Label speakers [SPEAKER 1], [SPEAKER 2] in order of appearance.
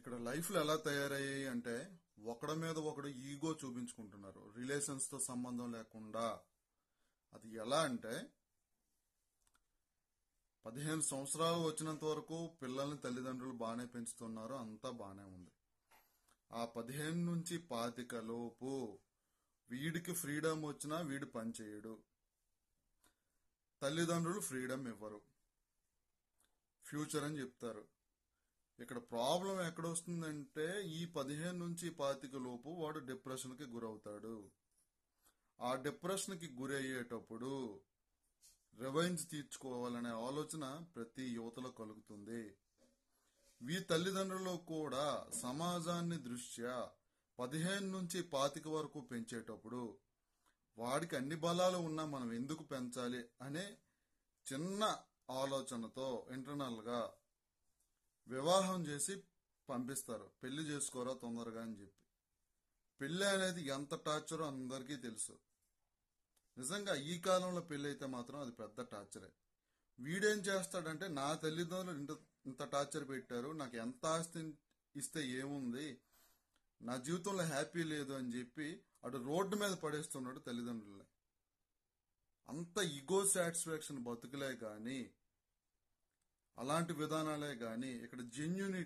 [SPEAKER 1] ఇక్కడ లైఫ్లో ఎలా తయారయ్యాయి అంటే ఒకడి మీద ఒకడు ఈగో చూపించుకుంటున్నారు రిలేషన్స్ తో సంబంధం లేకుండా. అది ఎలా అంటే 15 సంవత్సరాలు వచ్చినంత వరకు పిల్లల్ని తల్లిదండ్రులు బాగానే పెంచుతున్నారు, అంతా బాగానే ఉంది. ఆ 15 నుంచి 25 లోపు వీడికి ఫ్రీడమ్ వచ్చినా వీడు పని చేయడు, తల్లిదండ్రులు ఫ్రీడమ్ ఇవ్వరు, ఫ్యూచర్ అని చెప్తారు. ఇక్కడ ప్రాబ్లం ఎక్కడ వస్తుందంటే ఈ 15 నుంచి 25 లోపు వాడు డిప్రెషన్ కి గురవుతాడు. ఆ డిప్రెషన్ కి గురి అయ్యేటప్పుడు రివెంజ్ తీర్చుకోవాలనే ఆలోచన ప్రతి యువతలో కలుగుతుంది. తల్లిదండ్రులు కూడా సమాజాన్ని దృష్ట్యా 15 నుంచి 25 వరకు పెంచేటప్పుడు వాడికి అన్ని బలాలు ఉన్నా మనం ఎందుకు పెంచాలి అనే చిన్న ఆలోచనతో ఇంటర్నల్ గా వివాహం చేసి పంపిస్తారు. పెళ్లి చేసుకోరా తొందరగా అని చెప్పి. పెళ్లి అనేది ఎంత టార్చరో అందరికీ తెలుసు. నిజంగా ఈ కాలంలో పెళ్లి అయితే మాత్రం అది పెద్ద టార్చరే. వీడేం చేస్తాడంటే నా తల్లిదండ్రులు ఇంత టార్చర్ పెట్టారు, నాకు ఎంత ఆస్తి ఇస్తే ఏముంది, నా జీవితంలో హ్యాపీ లేదు అని చెప్పి అటు రోడ్డు మీద పడేస్తున్నాడు తల్లిదండ్రులే. అంత ఈగో సాటిస్ఫాక్షన్ బతుకులే గాని, అలాంటి విధానాలే గాని ఇక్కడ జెన్యూనిటీ